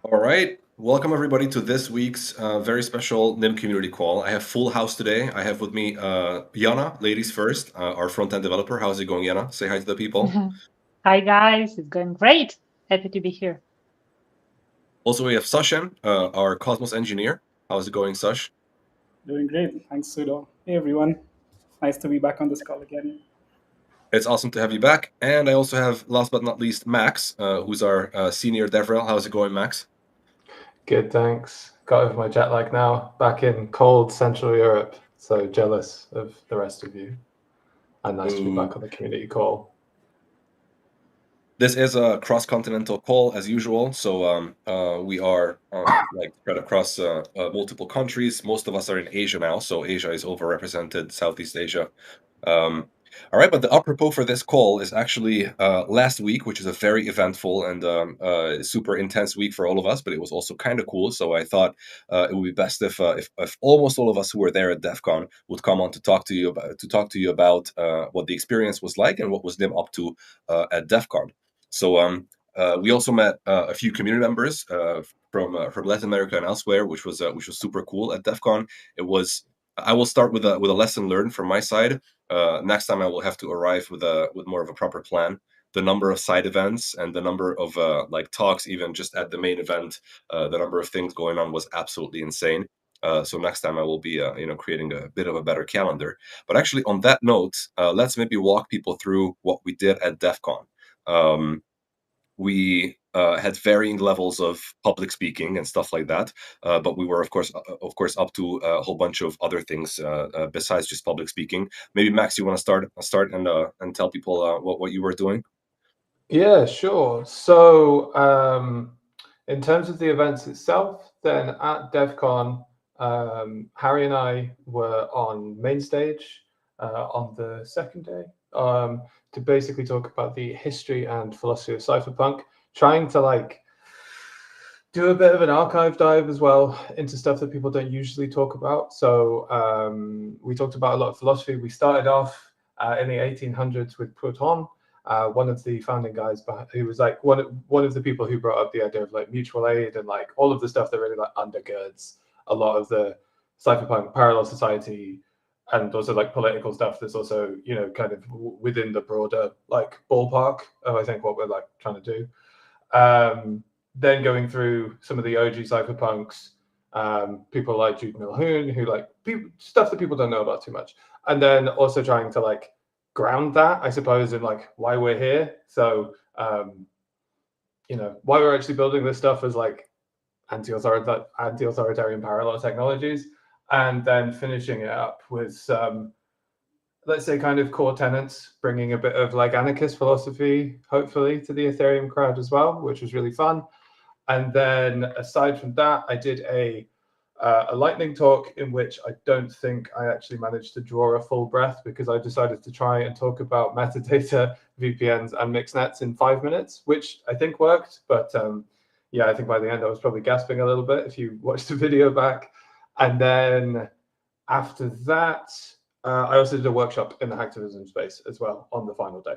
All right. Welcome everybody to this week's very special NIM community call. I have full house today. I have with me Yana, ladies first, our front-end developer. How's it going, Yana? Say hi to the people. Hi guys, it's going great. Happy to be here. Also, we have Sachin, our Cosmos engineer. How's it going, Sash? Doing great. Thanks, Sudo. Hey, everyone. Nice to be back on this call again. It's awesome to have you back. And I also have, last but not least, Max, who's our senior DevRel. How's it going, Max? Good, thanks. Got over my jet lag now. Back in cold Central Europe. So jealous of the rest of you. And nice to be back on the community call. This is a cross-continental call as usual, so we are like spread across multiple countries. Most of us are in Asia now, so Asia is overrepresented, Southeast Asia. All right, but the apropos for this call is actually last week, which is a very eventful and super intense week for all of us, but it was also kind of cool. So I thought it would be best if almost all of us who were there at DevCon would come on to talk to you about what the experience was like and what was NIM up to at DevCon. So we also met a few community members from Latin America and elsewhere, which was super cool at DevCon. It was. I will start with a lesson learned from my side. Next time I will have to arrive with more of a proper plan. The number of side events and the number of like talks, even just at the main event, the number of things going on was absolutely insane. So next time I will be creating a bit of a better calendar. But actually, on that note, let's maybe walk people through what we did at DevCon. We had varying levels of public speaking and stuff like that, but we were of course up to a whole bunch of other things besides just public speaking. Maybe Max, you want to start and tell people what you were doing? Yeah, sure. So in terms of the events itself, then at DevCon, Harry and I were on main stage on the second day to basically talk about the history and philosophy of cypherpunk, trying to do a bit of an archive dive as well into stuff that people don't usually talk about. So we talked about a lot of philosophy. We started off in the 1800s with Proudhon, one of the founding guys who was like one of the people who brought up the idea of like mutual aid and like all of the stuff that really like undergirds a lot of the cypherpunk parallel society and also like political stuff that's also kind of within the broader like ballpark of I think what we're like trying to do. Then going through some of the OG cypherpunks, people like Jude Milhoon, who like stuff that people don't know about too much, and then also trying to like ground that, I suppose, in like why we're here. So, why we're actually building this stuff as like anti-authoritarian parallel technologies, and then finishing it up with some, let's say, kind of core tenets, bringing a bit of like anarchist philosophy, hopefully, to the Ethereum crowd as well, which was really fun. And then aside from that, I did a lightning talk in which I don't think I actually managed to draw a full breath because I decided to try and talk about metadata, VPNs, and mixnets in 5 minutes, which I think worked. But yeah, I think by the end I was probably gasping a little bit if you watched the video back. And then after that, I also did a workshop in the hacktivism space as well on the final day.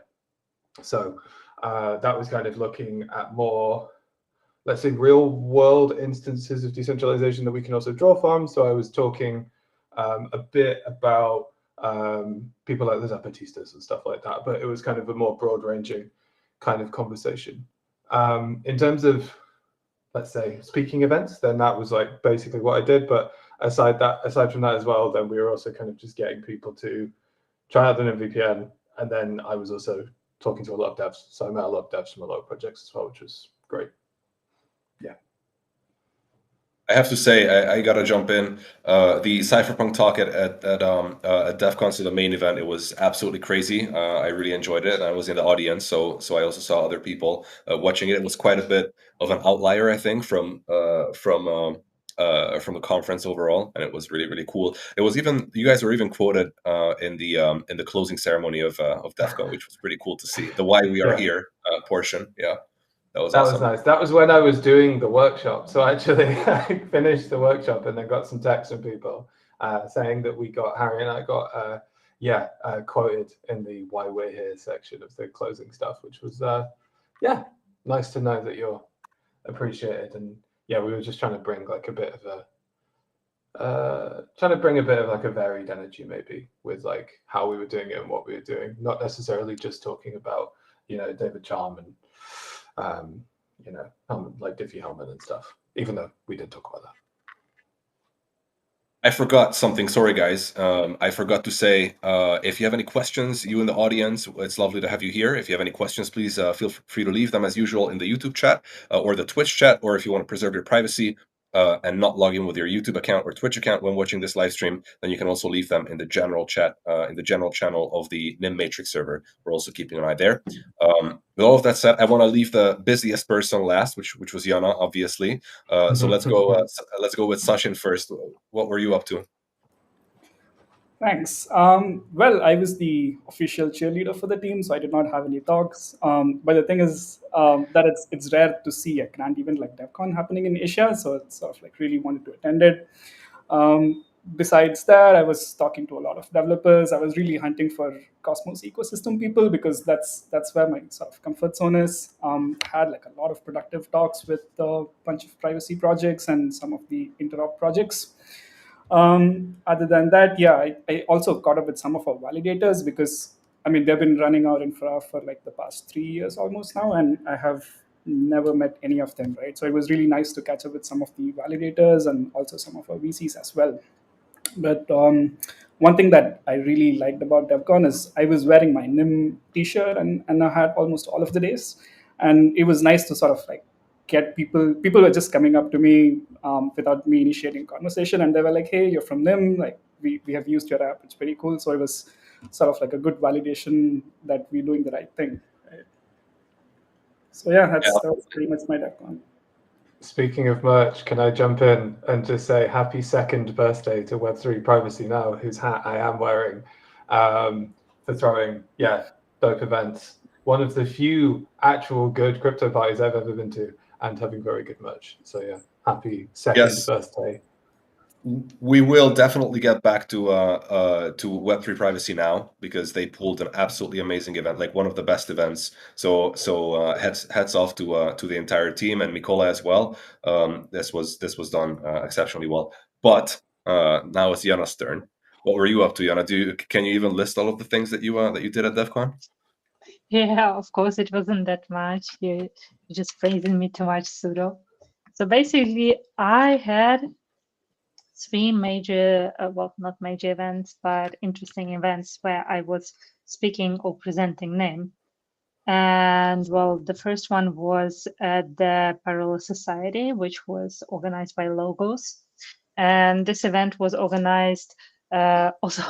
So that was kind of looking at more, let's say, real world instances of decentralization that we can also draw from. So I was talking a bit about people like the Zapatistas and stuff like that, but it was kind of a more broad ranging kind of conversation. In terms of, let's say, speaking events, then that was like basically what I did. But aside from that as well, then we were also kind of just getting people to try out the VPN. And then I was also talking to a lot of devs. So I met a lot of devs from a lot of projects as well, which was great. Yeah. I have to say, I gotta jump in. The Cypherpunk talk at DevCon, so the main event, it was absolutely crazy. I really enjoyed it. I was in the audience, so I also saw other people watching it. It was quite a bit of an outlier, I think, from the conference overall, and it was really really cool. It was even, you guys were even quoted in the closing ceremony of DevCon, which was pretty cool to see. The "Why We Are Here" portion, yeah. That was awesome. Nice. That was when I was doing the workshop. So actually, I finished the workshop and then got some text from people saying that Harry and I got, quoted in the "Why We're Here" section of the closing stuff, which was, nice to know that you're appreciated. And yeah, we were just trying to bring like a bit of a varied energy maybe with like how we were doing it and what we were doing, not necessarily just talking about, you know, David Charm and you know, like Diffie Hellman and stuff, even though we did talk about that. I forgot something. Sorry, guys. I forgot to say, if you have any questions, you in the audience, it's lovely to have you here. If you have any questions, please feel free to leave them as usual in the YouTube chat or the Twitch chat, or if you want to preserve your privacy and not log in with your YouTube account or Twitch account when watching this live stream, then you can also leave them in the general chat, in the general channel of the NIM Matrix server. We're also keeping an eye there. With all of that said, I want to leave the busiest person last, which was Yana, obviously. So let's go with Sachin first. What were you up to? Thanks. Well, I was the official cheerleader for the team, so I did not have any talks. But the thing is that it's rare to see a grand event like DevCon happening in Asia, so it's sort of like really wanted to attend it. Besides that, I was talking to a lot of developers. I was really hunting for Cosmos ecosystem people because that's where my sort of comfort zone is. Had like a lot of productive talks with a bunch of privacy projects and some of the interop projects. Other than that, yeah, I also caught up with some of our validators because I mean they've been running our infra for like the past 3 years almost now, and I have never met any of them, right? So it was really nice to catch up with some of the validators and also some of our VCs as well. But one thing that I really liked about DevCon is I was wearing my NIM T-shirt and a hat almost all of the days, and it was nice to sort of like get people were just coming up to me without me initiating conversation, and they were like, hey, you're from NIM, like we have used your app, it's pretty cool. So it was sort of like a good validation that we're doing the right thing, right? So yeah, that was pretty much my DevCon. Speaking of merch, can I jump in and just say happy 2nd birthday to Web3 Privacy Now, whose hat I am wearing, for throwing, dope events. One of the few actual good crypto parties I've ever been to, and having very good merch. So yeah, happy 2nd birthday. We will definitely get back to Web3 Privacy Now because they pulled an absolutely amazing event, like one of the best events. So heads off to the entire team and Mikola as well. This was done exceptionally well. But now it's Yana's turn. What were you up to, Yana? Can you even list all of the things that you did at DevCon? Yeah, of course, it wasn't that much. You're just praising me too much, Sudo. So basically, I had 3 major, well, not major events, but interesting events where I was speaking or presenting NIM. And well, the first one was at the Parallel Society, which was organized by Logos. And this event was organized also,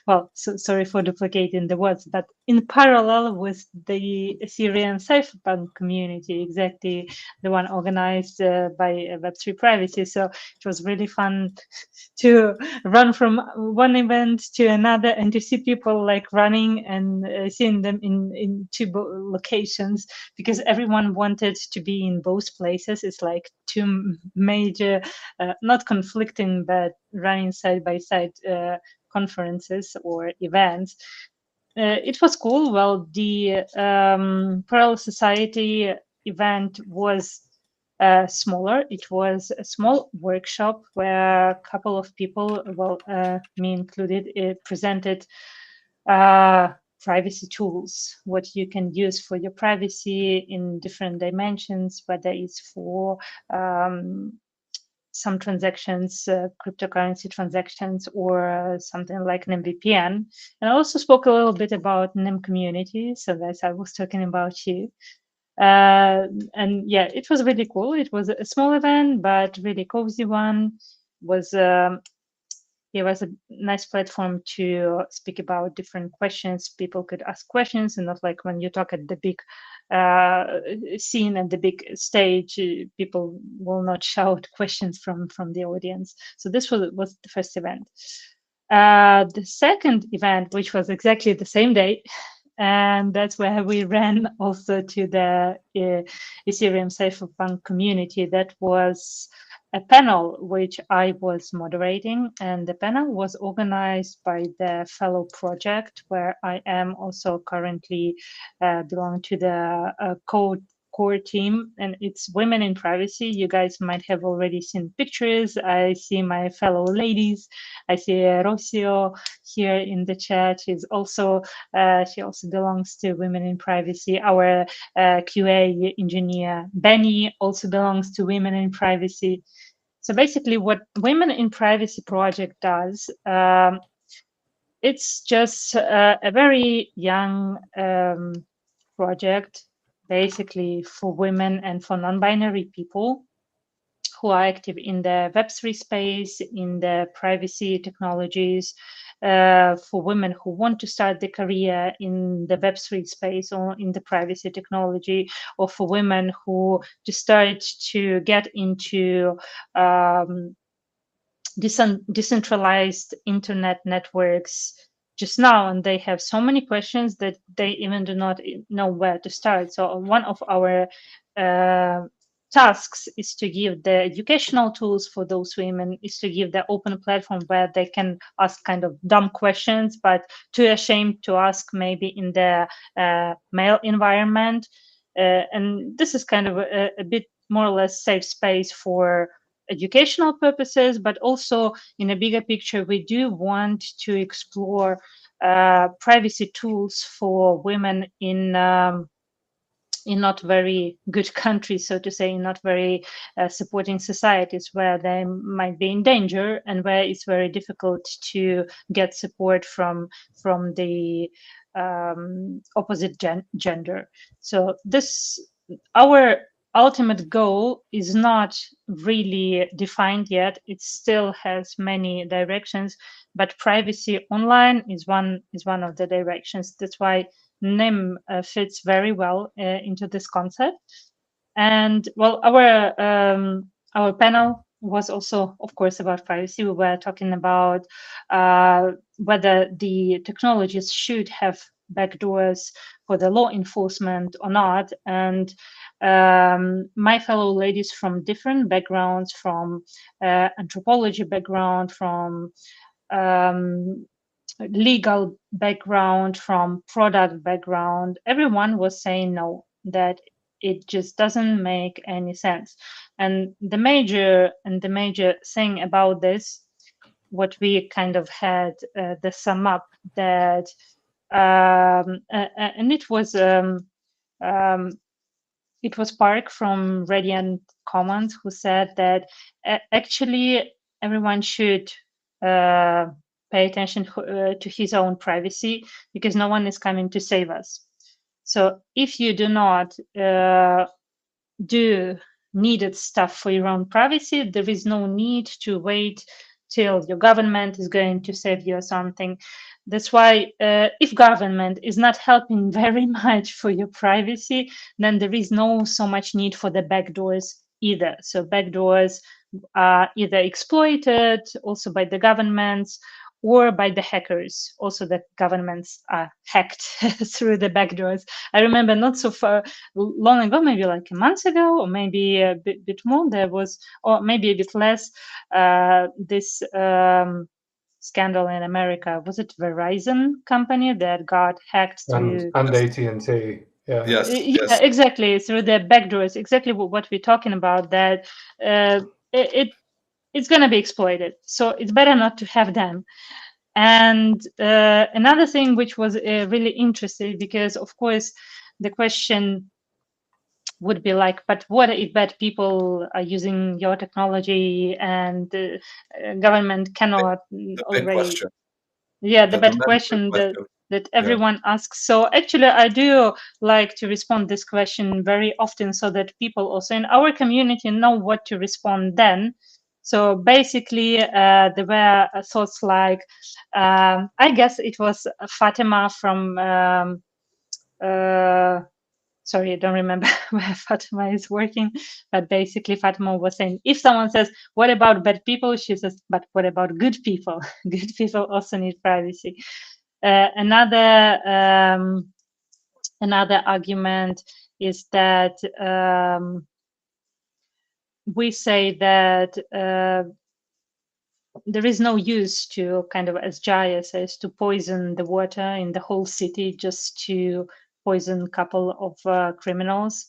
well, sorry for duplicating the words, but in parallel with the Ethereum cypherpunk community, exactly the one organized by Web3 Privacy. So it was really fun to run from one event to another and to see people like running and seeing them in 2 locations because everyone wanted to be in both places. It's like 2 major, not conflicting, but running side by side conferences or events. It was cool. Well, the Parallel Society event was smaller. It was a small workshop where a couple of people, well, me included, presented privacy tools, what you can use for your privacy in different dimensions, whether it's for some transactions, cryptocurrency transactions, or something like NIM VPN. And I also spoke a little bit about NIM community, so that's I was talking about you. And yeah, it was really cool. It was a small event, but really cozy one. It was a nice platform to speak about different questions. People could ask questions, and not like when you talk at the big scene and the big stage, people will not shout questions from the audience. So this was the first event. The second event, which was exactly the same day, and that's where we ran also to the Ethereum cypherpunk community. That was a panel which I was moderating, and the panel was organized by the Fellow Project, where I am also currently belong to the core team, and it's Women in Privacy. You guys might have already seen pictures. I see my fellow ladies. I see Rocio here in the chat. She also belongs to Women in Privacy. Our QA engineer Benny also belongs to Women in Privacy. So basically, what Women in Privacy project does, it's just a very young project, basically for women and for non-binary people who are active in the Web3 space, in the privacy technologies, for women who want to start their career in the Web3 space or in the privacy technology, or for women who just start to get into decentralized internet networks just now, and they have so many questions that they even do not know where to start. So one of our tasks is to give the educational tools for those women, is to give the open platform where they can ask kind of dumb questions, but too ashamed to ask maybe in the male environment. And this is kind of a bit more or less safe space for educational purposes, but also in a bigger picture, we do want to explore privacy tools for women in not very good countries, so to say, in not very supporting societies, where they might be in danger and where it's very difficult to get support from the opposite gender. So our ultimate goal is not really defined yet. It still has many directions, but privacy online is one of the directions. That's why NIM fits very well into this concept. And well, our panel was also, of course, about privacy. We were talking about whether the technologies should have backdoors for the law enforcement or not. And my fellow ladies from different backgrounds, from anthropology background, from legal background, from product background, everyone was saying no, that it just doesn't make any sense. And the major thing about this, what we kind of had the sum up, that and it was Park from Radiant Commons who said that actually everyone should pay attention to his own privacy, because no one is coming to save us. So if you do not do needed stuff for your own privacy, there is no need to wait till your government is going to save you or something. That's why if government is not helping very much for your privacy, then there is no so much need for the backdoors either. So backdoors are either exploited also by the governments or by the hackers. Also, the governments are hacked through the backdoors. I remember not so far long ago, maybe like a month ago, or maybe a bit more, there was, or maybe a bit less, this scandal in America. Was it Verizon company that got hacked through? And AT&T. Yeah. Yes. Yeah, exactly, through the backdoors. Exactly what we're talking about, that it's going to be exploited. So it's better not to have them. And another thing which was really interesting, because of course the question would be like, but what if bad people are using your technology and government cannot Big question. Yeah, the bad question that everyone asks. So actually, I do like to respond this question very often, so that people also in our community know what to respond then. So basically, there were thoughts like, I guess it was Fatima from, sorry, I don't remember where Fatima is working, but basically Fatima was saying, if someone says, what about bad people? She says, but what about good people? Good people also need privacy. Another argument is that we say that there is no use to kind of, as Jaya says, to poison the water in the whole city just to poison a couple of criminals.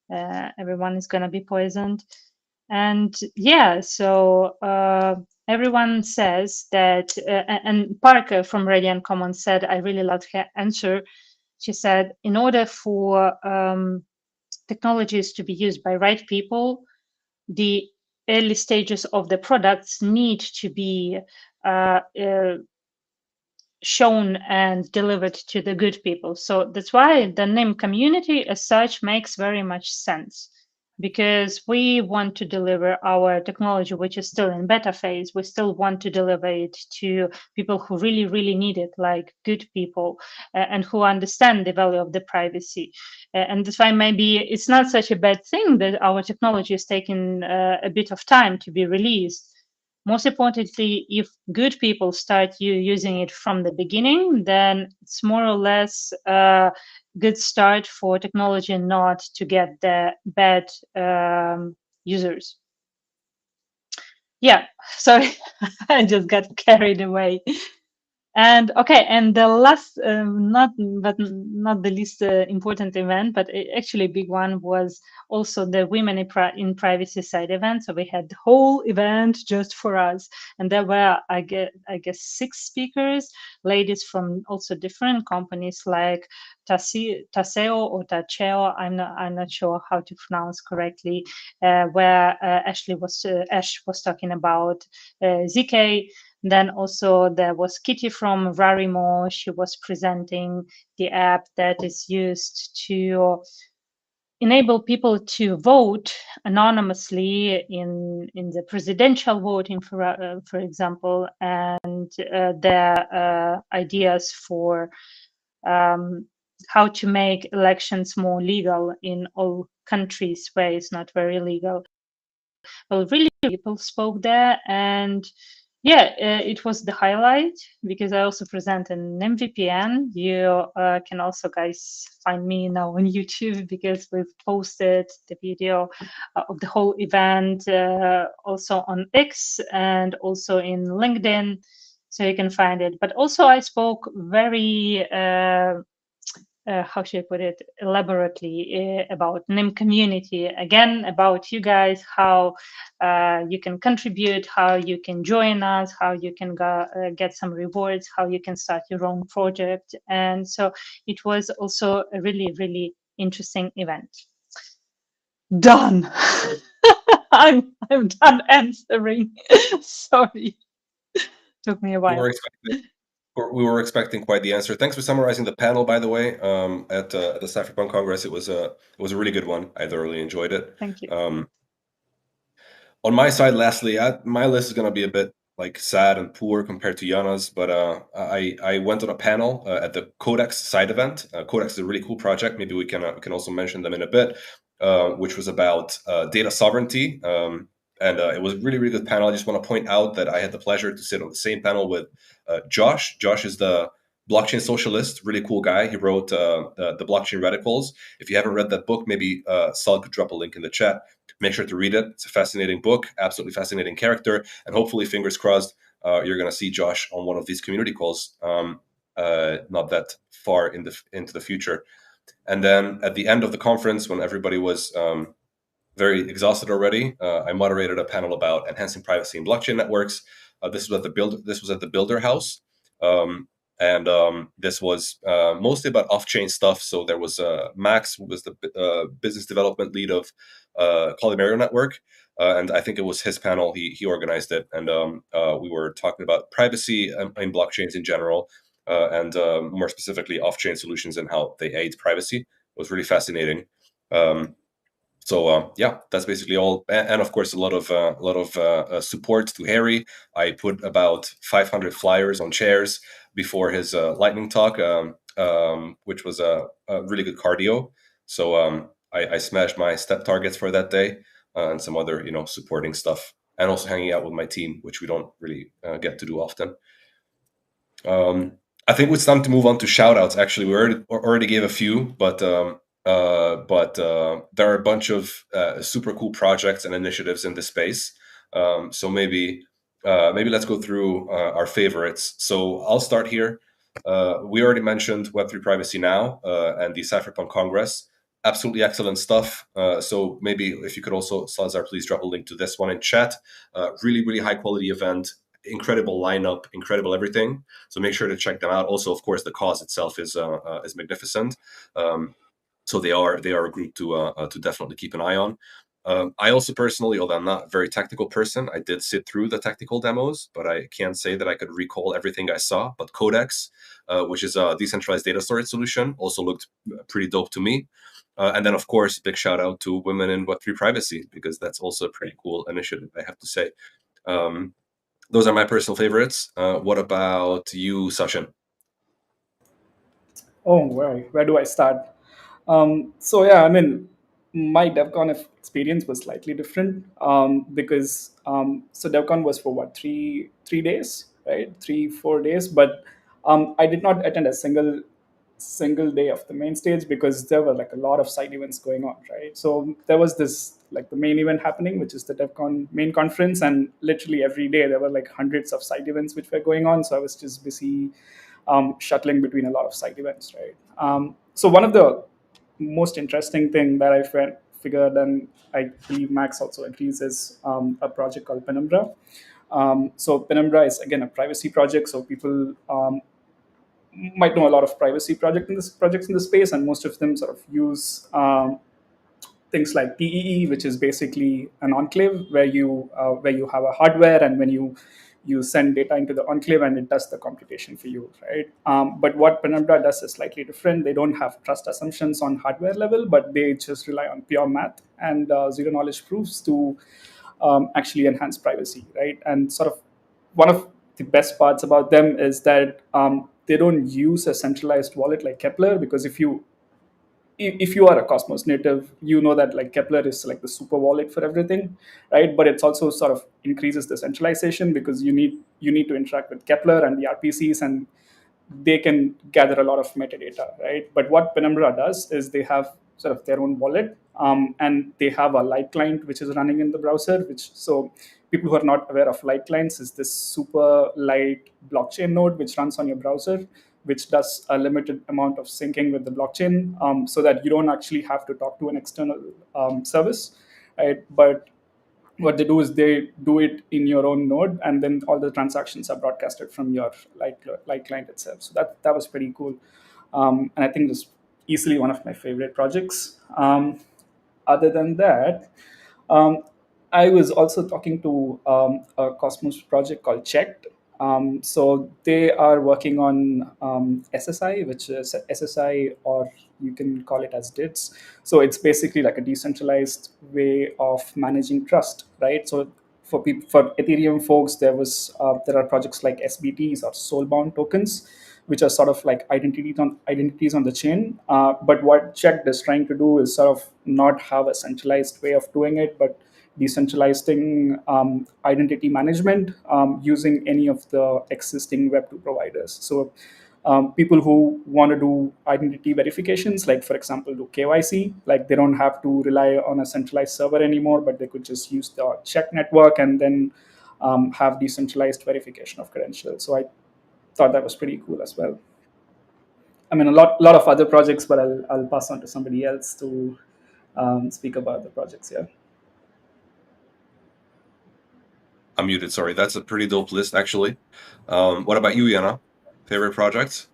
everyone is going to be poisoned. And yeah, so everyone says that, and Parker from Radiant Commons said, I really loved her answer. She said, in order for technologies to be used by right people, the early stages of the products need to be shown and delivered to the good people. So that's why the NIM community as such makes very much sense, because we want to deliver our technology, which is still in beta phase. We still want to deliver it to people who really, really need it, like good people, and who understand the value of the privacy. And that's why maybe it's not such a bad thing that our technology is taking a bit of time to be released. Most importantly, if good people start using it from the beginning, then it's more or less a good start for technology not to get the bad users. Yeah, sorry, I just got carried away. And okay, and the last, not the least important event, but actually a big one, was also the Women in Privacy side event. So we had the whole event just for us, and there were I guess 6 speakers, ladies from also different companies like Taseo or Tacheo. I'm not sure how to pronounce correctly. Where Ash was talking about ZK. Then also there was Kitty from Rarimo. She was presenting the app that is used to enable people to vote anonymously in the presidential voting, for example, and their ideas for how to make elections more legal in all countries where it's not very legal. Well, really, people spoke there, and yeah, it was the highlight, because I also present an MVPN. You can also, guys, find me now on YouTube, because we've posted the video of the whole event also on X and also in LinkedIn, so you can find it. But also I spoke very how should I put it, elaborately about NIM community, again, about you guys, how you can contribute, how you can join us, how you can get some rewards, how you can start your own project. And so it was also a really, really interesting event. Done. I'm done answering. Sorry. Took me a while. We were expecting quite the answer. Thanks for summarizing the panel, by the way. At the Cypherpunk Congress, it was a really good one. I thoroughly enjoyed it. Thank you. On my side, lastly, my list is going to be a bit like sad and poor compared to Yana's, but I went on a panel at the Codex side event. Codex is a really cool project. Maybe we can also mention them in a bit, which was about data sovereignty. And it was a really, really good panel. I just want to point out that I had the pleasure to sit on the same panel with Josh. Josh is the blockchain socialist, really cool guy. He wrote the Blockchain Radicals. If you haven't read that book, maybe Sal could drop a link in the chat. Make sure to read it. It's a fascinating book, absolutely fascinating character, and hopefully, fingers crossed, you're going to see Josh on one of these community calls not that far into the future. And then at the end of the conference, when everybody was very exhausted already, I moderated a panel about enhancing privacy in blockchain networks. This was at the Builder House. And this was mostly about off-chain stuff. So there was Max, who was the business development lead of Polymerio Network, and I think it was his panel. He organized it, and we were talking about privacy in blockchains in general, and more specifically off-chain solutions and how they aid privacy. It was really fascinating. So yeah, that's basically all, and of course a lot of support to Harry. I put about 500 flyers on chairs before his lightning talk, which was a really good cardio. So I smashed my step targets for that day and some other supporting stuff, and also hanging out with my team, which we don't really get to do often. I think it's time to move on to shout-outs. Actually, we already gave a few, but there are a bunch of super cool projects and initiatives in this space. So maybe let's go through our favorites. So I'll start here. We already mentioned Web3 Privacy Now and the Cypherpunk Congress. absolutely excellent stuff. So maybe if you could also, Salazar, please drop a link to this one in chat. Really, really high quality event, incredible lineup, incredible everything. So make sure to check them out. Also, of course, the cause itself is magnificent. So they are a group to definitely keep an eye on. I also personally, although I'm not a very technical person, I did sit through the technical demos, but I can't say that I could recall everything I saw. But Codex, which is a decentralized data storage solution, also looked pretty dope to me. And then, of course, big shout out to Women in Web3 Privacy, because that's also a pretty cool initiative, I have to say. Those are my personal favorites. What about you, Sachin? Oh, where do I start? So yeah, I mean, my DevCon experience was slightly different because so DevCon was for what, three days, right? 3-4 days, but I did not attend a single day of the main stage because there were like a lot of side events going on, right? So there was this like the main event happening, which is the DevCon main conference, and literally every day there were like hundreds of side events which were going on. So I was just busy shuttling between a lot of side events, right? So one of the most interesting thing that I figured, and I believe Max also agrees, is a project called Penumbra. So Penumbra is again a privacy project. So people might know a lot of privacy projects in the space, and most of them sort of use things like PEE, which is basically an enclave where you have a hardware, and when you send data into the enclave and it does the computation for you, right? But what Penumbra does is slightly different. They don't have trust assumptions on hardware level, but they just rely on pure math and zero knowledge proofs to actually enhance privacy, right? And sort of one of the best parts about them is that they don't use a centralized wallet like Kepler, because if you are a Cosmos native, you know that like Kepler is like the super wallet for everything, right? But it's also sort of increases the centralization because you need to interact with Kepler and the RPCs, and they can gather a lot of metadata, right? But what Penumbra does is they have sort of their own wallet, and they have a light client which is running in the browser. Which, so people who are not aware of light clients, is this super light blockchain node which runs on your browser, which does a limited amount of syncing with the blockchain, so that you don't actually have to talk to an external service, right? But what they do is they do it in your own node, and then all the transactions are broadcasted from your light client itself. So that was pretty cool, and I think it's easily one of my favorite projects. Other than that, um, I was also talking to a Cosmos project called Checked. So they are working on SSI, which is SSI, or you can call it as DIDs. So it's basically like a decentralized way of managing trust, right? So for people, for Ethereum folks, there are projects like SBTs or soulbound tokens, which are sort of like identities on the chain. But what Checked is trying to do is sort of not have a centralized way of doing it, but decentralizing identity management using any of the existing Web2 providers. So people who want to do identity verifications, like for example, do KYC, like they don't have to rely on a centralized server anymore, but they could just use the check network and then have decentralized verification of credentials. So I thought that was pretty cool as well. I mean, a lot of other projects, but I'll pass on to somebody else to speak about the projects here. I'm muted, sorry. That's a pretty dope list, actually. What about you, Yana? Favorite projects?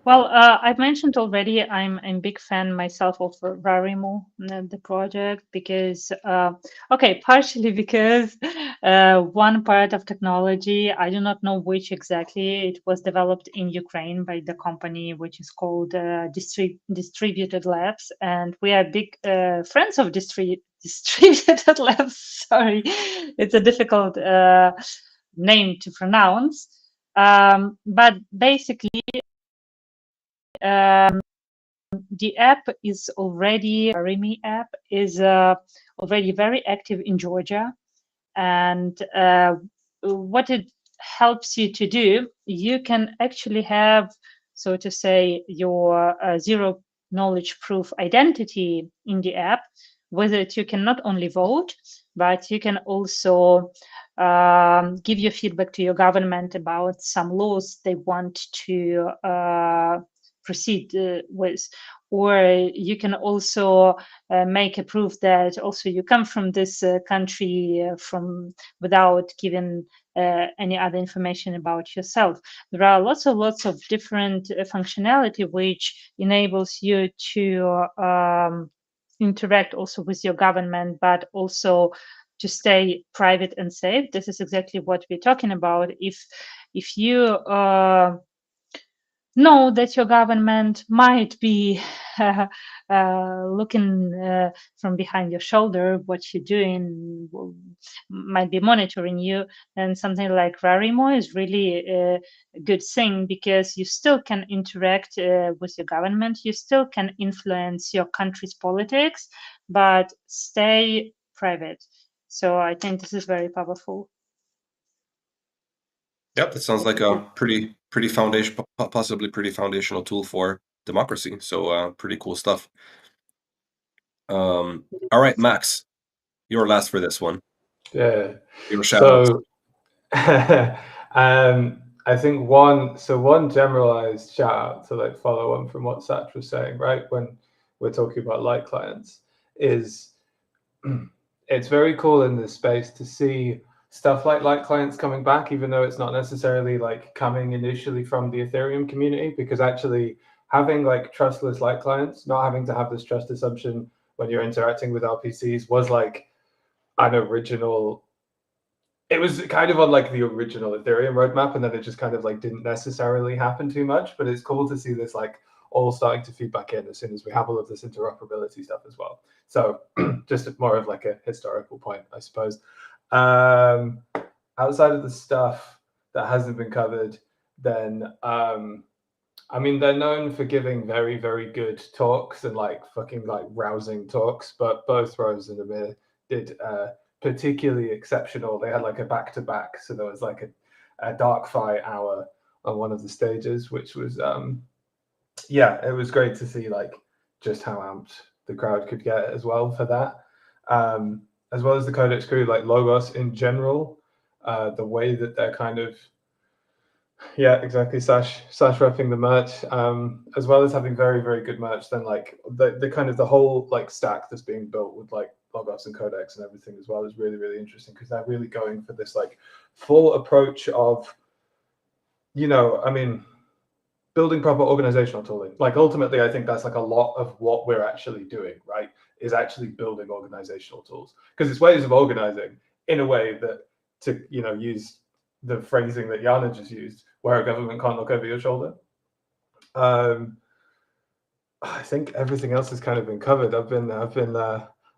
Well, I mentioned already, I'm a big fan myself of Rarimu, the project, because, okay, partially because one part of technology, I do not know which exactly, it was developed in Ukraine by the company which is called Distributed Labs, and we are big friends of Distributed Labs. Sorry, it's a difficult name to pronounce. But basically, the app is already, Rimi app is already very active in Georgia. And what it helps you to do, you can actually have, so to say, your zero knowledge proof identity in the app. With it, you can not only vote, but you can also give your feedback to your government about some laws they want to proceed with. Or you can also make a proof that also you come from this country from without giving any other information about yourself. There are lots of different functionality which enables you to interact also with your government, but also to stay private and safe. This is exactly what we're talking about. If you know that your government might be looking from behind your shoulder, what you're doing, might be monitoring you, and something like Rarimo is really a good thing, because you still can interact with your government, you still can influence your country's politics, but stay private. So I think this is very powerful. Yep, that sounds like a pretty possibly pretty foundational tool for democracy. So pretty cool stuff. All right, Max, you're last for this one. Yeah. Your shout So I think one generalized shout out to like follow on from what Sach was saying, right? When we're talking about light clients, is it's very cool in this space to see stuff like light clients coming back, even though it's not necessarily like coming initially from the Ethereum community, because actually having like trustless light clients, not having to have this trust assumption when you're interacting with RPCs was like an original, it was kind of on like the original Ethereum roadmap, and then it just kind of like didn't necessarily happen too much. But it's cool to see this like all starting to feed back in as soon as we have all of this interoperability stuff as well. So just more of like a historical point, I suppose. Outside of the stuff that hasn't been covered, then I mean, they're known for giving very, very good talks and like fucking like rousing talks, but both Rose and Amir did particularly exceptional. They had like a back-to-back, so there was like a dark fight hour on one of the stages, which was yeah, it was great to see like just how amped the crowd could get as well for that, as well as the Codex crew, like Logos in general, the way that they're kind of, yeah, exactly, Sash repping the merch, as well as having very, very good merch. Then like the kind of the whole like stack that's being built with like Logos and Codex and everything as well is really, really interesting, because they're really going for this like full approach of, you know, I mean, building proper organizational tooling. Like ultimately, I think that's like a lot of what we're actually doing, right? Is actually building organizational tools, because it's ways of organizing in a way that, to, you know, use the phrasing that Yana just used, where a government can't look over your shoulder. I think everything else has kind of been covered. I've been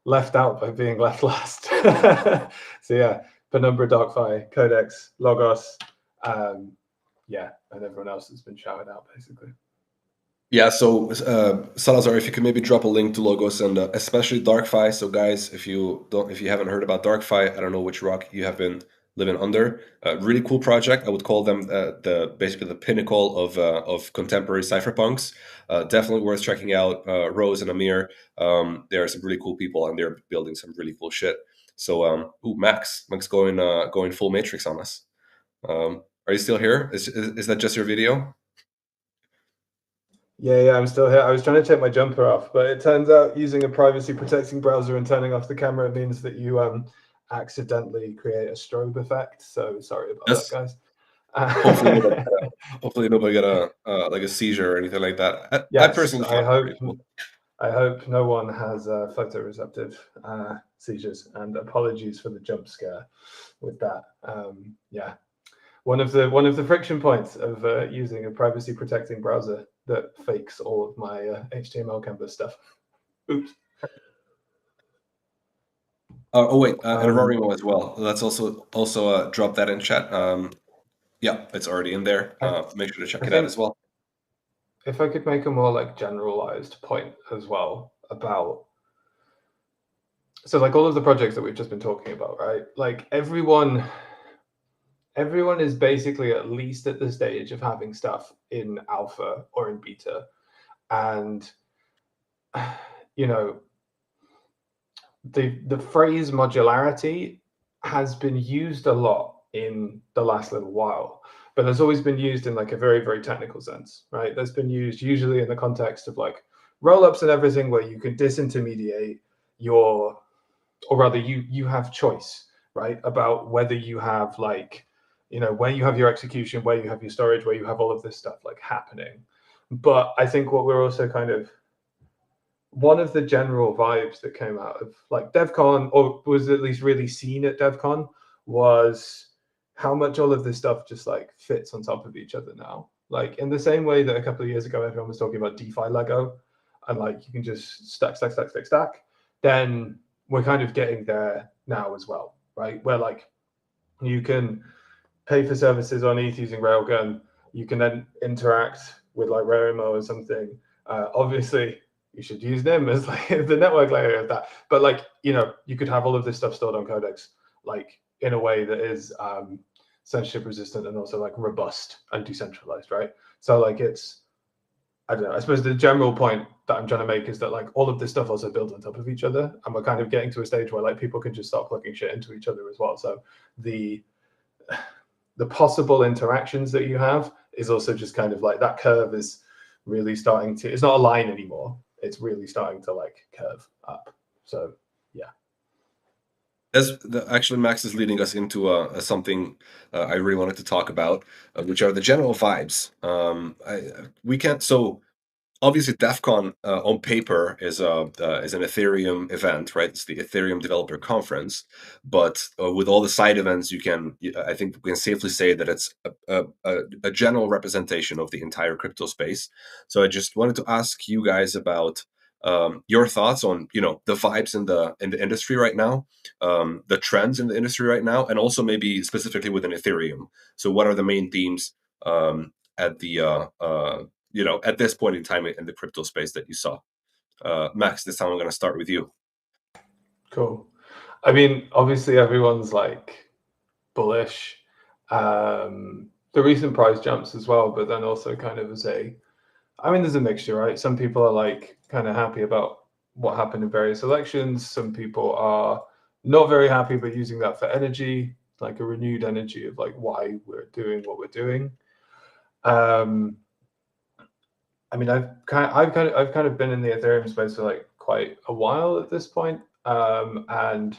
left out by being left last. So yeah, Penumbra, Darkfy, Codex, Logos, yeah, and everyone else has been shouted out basically. Yeah, so Salazar, if you could maybe drop a link to Logos and especially Darkfy. So guys, if you haven't heard about Darkfy, I don't know which rock you have been living under. Really cool project. I would call them basically the pinnacle of contemporary cypherpunks. Definitely worth checking out. Rose and Amir, they are some really cool people, and they're building some really cool shit. So, Max going full Matrix on us. Are you still here? Is that just your video? Yeah, I'm still here. I was trying to take my jumper off, but it turns out using a privacy protecting browser and turning off the camera means that you accidentally create a strobe effect. So sorry about that, guys. Hopefully nobody got a like a seizure or anything like that. Yes, I personally I hope no one has photoreceptive seizures, and apologies for the jump scare with that. Yeah, one of the friction points of using a privacy protecting browser that fakes all of my HTML canvas stuff. Oops. Oh wait, and Rorimo as well. Let's also drop that in chat. Yeah, it's already in there. Make sure to check it out as well. If I could make a more like generalized point as well about, so like all of the projects that we've just been talking about, right? Like everyone is basically at least at the stage of having stuff in alpha or in beta. And, you know, the phrase modularity has been used a lot in the last little while, but that's always been used in like a very, very technical sense, right? That's been used usually in the context of like rollups and everything, where you can disintermediate your, or rather you have choice, right? About whether you have like, where you have your execution, where you have your storage, where you have all of this stuff like happening. But I think what we're also kind of, one of the general vibes that came out of like DevCon, or was at least really seen at DevCon, was how much all of this stuff just like fits on top of each other now. Like in the same way that a couple of years ago, everyone was talking about DeFi Lego and like you can just stack, then we're kind of getting there now as well, right? Where like you can pay for services on ETH using Railgun, you can then interact with like Rarimo or something. Obviously, you should use them as like the network layer of that. But like, you could have all of this stuff stored on Codex, like in a way that is censorship resistant and also like robust and decentralized, right? So like it's, I don't know, I suppose the general point that I'm trying to make is that like all of this stuff also builds on top of each other, and we're kind of getting to a stage where like people can just start plugging shit into each other as well. So the possible interactions that you have is also just kind of like that curve is really starting to, it's not a line anymore. It's really starting to like curve up. So yeah. Actually, Max is leading us into something I really wanted to talk about, which are the general vibes. We can't. So obviously, DevCon on paper is an Ethereum event, right? It's the Ethereum Developer Conference, but with all the side events, I think we can safely say that it's a general representation of the entire crypto space. So I just wanted to ask you guys about your thoughts on the vibes in the industry right now, the trends in the industry right now, and also maybe specifically within Ethereum. So what are the main themes at the at this point in time in the crypto space that you saw? Max, this time I'm going to start with you. Cool. I mean, obviously everyone's like bullish. The recent price jumps as well, but then also kind of there's a mixture, right? Some people are like kind of happy about what happened in various elections. Some people are not very happy, but using that for energy, like a renewed energy of like why we're doing what we're doing. I mean, I've kind of been in the Ethereum space for like quite a while at this point, and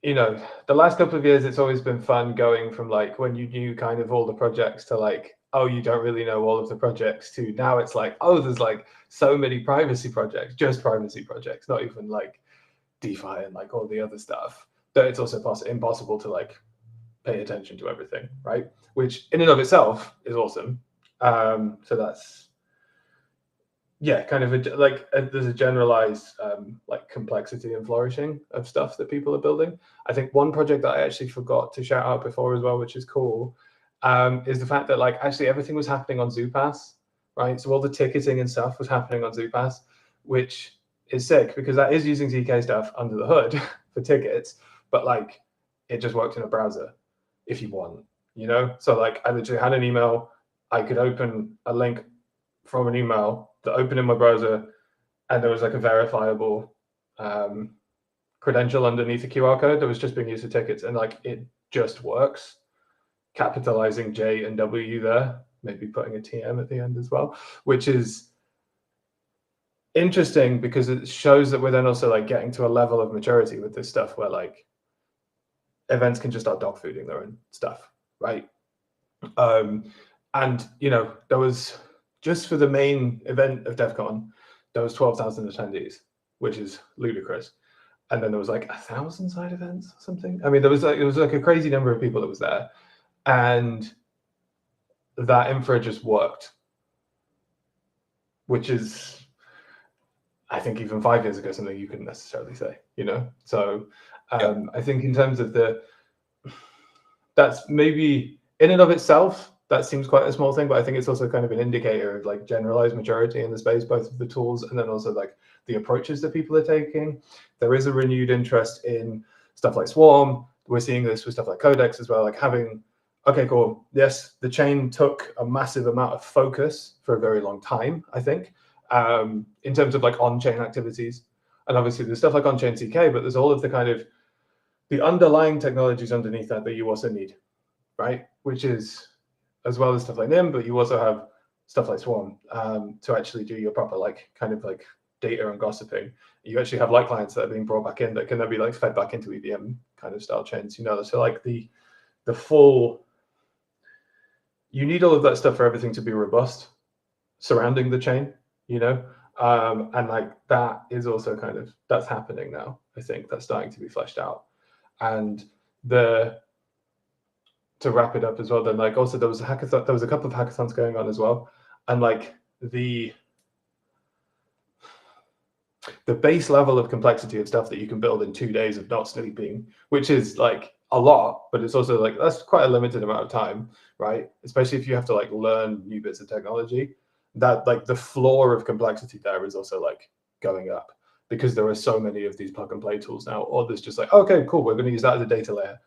the last couple of years, it's always been fun going from like when you knew kind of all the projects to like, oh, you don't really know all of the projects, to now it's like, oh, there's like so many privacy projects, just privacy projects, not even like DeFi and like all the other stuff, that it's also impossible to like pay attention to everything, right? Which in and of itself is awesome. So that's, yeah, kind of there's a generalized like complexity and flourishing of stuff that people are building. I think one project that I actually forgot to shout out before as well, which is cool, is the fact that like actually everything was happening on ZooPass, right? So all the ticketing and stuff was happening on ZooPass, which is sick because that is using ZK stuff under the hood for tickets, but like it just worked in a browser if you want, So like I literally had an email, I could open a link from an email that opened in my browser, and there was like a verifiable credential underneath a QR code that was just being used for tickets, and like it just works. Capitalizing J and W there, maybe putting a TM at the end as well, which is interesting because it shows that we're then also like getting to a level of maturity with this stuff where like events can just start dogfooding their own stuff, right? And there was, just for the main event of DevCon, there was 12,000 attendees, which is ludicrous. And then there was like 1,000 side events or something. I mean, it was like a crazy number of people that was there, and that infra just worked, which is, I think even 5 years ago, something you couldn't necessarily say, So I think in terms of that's maybe in and of itself, that seems quite a small thing, but I think it's also kind of an indicator of like generalized maturity in the space, both of the tools and then also like the approaches that people are taking. There is a renewed interest in stuff like Swarm. We're seeing this with stuff like Codex as well, like having, okay, cool. Yes, the chain took a massive amount of focus for a very long time, I think, in terms of like on-chain activities. And obviously there's stuff like on-chain CK, but there's all of the kind of the underlying technologies underneath that you also need, right? Which is as well as stuff like NIM, but you also have stuff like Swarm to actually do your proper like kind of like data and gossiping. You actually have light clients that are being brought back in that can then be like fed back into EVM kind of style chains, you know. So like the full, you need all of that stuff for everything to be robust surrounding the chain, you know. And like that is also kind of, that's happening now. I think that's starting to be fleshed out. And to wrap it up as well, then like also there was a hackathon, there was a couple of hackathons going on as well, and like the base level of complexity of stuff that you can build in 2 days of not sleeping, which is like a lot, but it's also like that's quite a limited amount of time, right? Especially if you have to like learn new bits of technology. That like the floor of complexity there is also like going up because there are so many of these plug and play tools now. Or there's just like, okay, cool, we're going to use that as a data layer.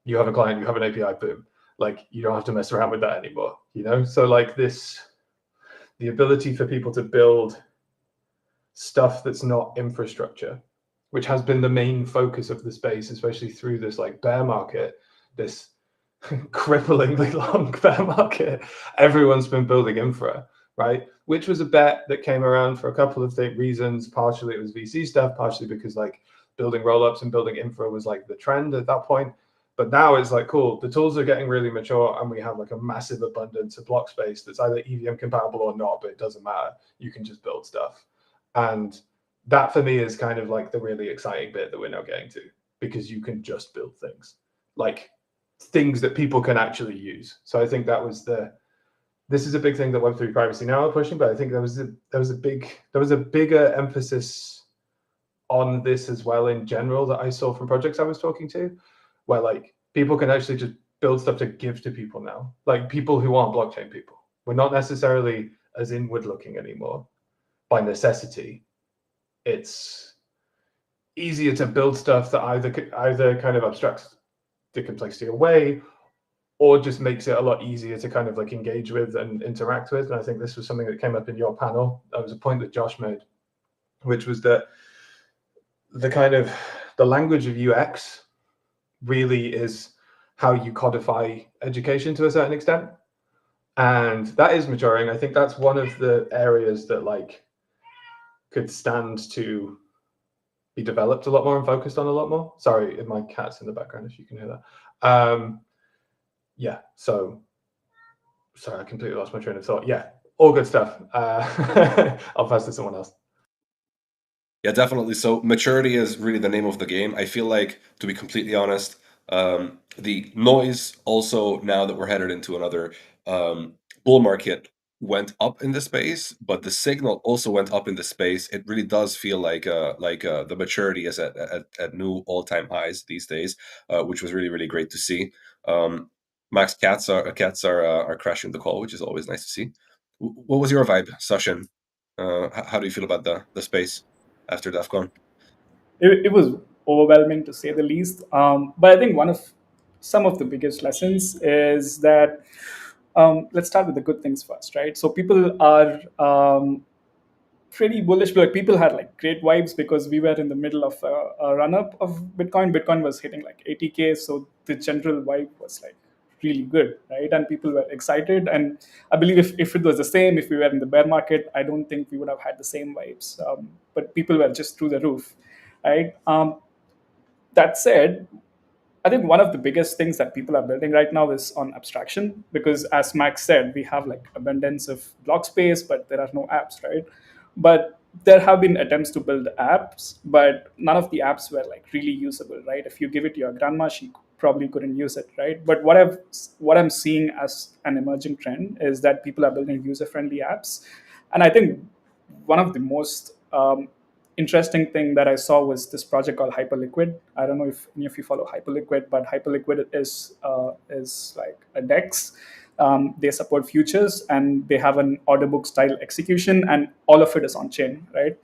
You have a client, you have an API, boom. Like you don't have to mess around with that anymore, you know? So like this, the ability for people to build stuff that's not infrastructure, which has been the main focus of the space, especially through this like bear market, this cripplingly long bear market. Everyone's been building infra, right? Which was a bet that came around for a couple of reasons. Partially it was VC stuff, partially because like building rollups and building infra was like the trend at that point. But now it's like, cool, the tools are getting really mature and we have like a massive abundance of block space that's either EVM compatible or not, but it doesn't matter. You can just build stuff. And that for me is kind of like the really exciting bit that we're now getting to, because you can just build things, like things that people can actually use. So I think that was this is a big thing that Web3 privacy now are pushing, but I think there was a bigger emphasis on this as well in general that I saw from projects I was talking to, where like people can actually just build stuff to give to people now, like people who aren't blockchain people. We're not necessarily as inward looking anymore by necessity. It's easier to build stuff that either kind of abstracts the complexity away or just makes it a lot easier to kind of like engage with and interact with. And I think this was something that came up in your panel. That was a point that Josh made, which was that the kind of the language of UX really is how you codify education to a certain extent. And that is maturing. I think that's one of the areas that like could stand to be developed a lot more and focused on a lot more. Sorry if my cat's in the background, if you can hear that. Yeah, so sorry, I completely lost my train of thought. Yeah, all good stuff. I'll pass to someone else. Yeah, definitely. So maturity is really the name of the game. I feel like, to be completely honest, the noise also, now that we're headed into another bull market, went up in the space, but the signal also went up in the space. It really does feel like the maturity is at new all-time highs these days, which was really, really great to see. Max, cats are crashing the call, which is always nice to see. What was your vibe, Sachin? How do you feel about the space after DevCon? It was overwhelming to say the least. But I think some of the biggest lessons is that let's start with the good things first, right? So people are pretty bullish, but like people had like great vibes because we were in the middle of a run up of Bitcoin. Bitcoin was hitting like 80K, so the general vibe was like really good, right? And people were excited. And I believe if it was the same, if we were in the bear market, I don't think we would have had the same vibes. But people were just through the roof, right? That said, I think one of the biggest things that people are building right now is on abstraction, because as Max said, we have like abundance of block space, but there are no apps, right? But there have been attempts to build apps, but none of the apps were like really usable, right? If you give it to your grandma, she probably couldn't use it, right? But what I'm seeing as an emerging trend is that people are building user-friendly apps, and I think one of the most interesting thing that I saw was this project called Hyperliquid. I don't know if any of you follow Hyperliquid, but Hyperliquid is like a DEX. They support futures and they have an order book style execution, and all of it is on chain, right?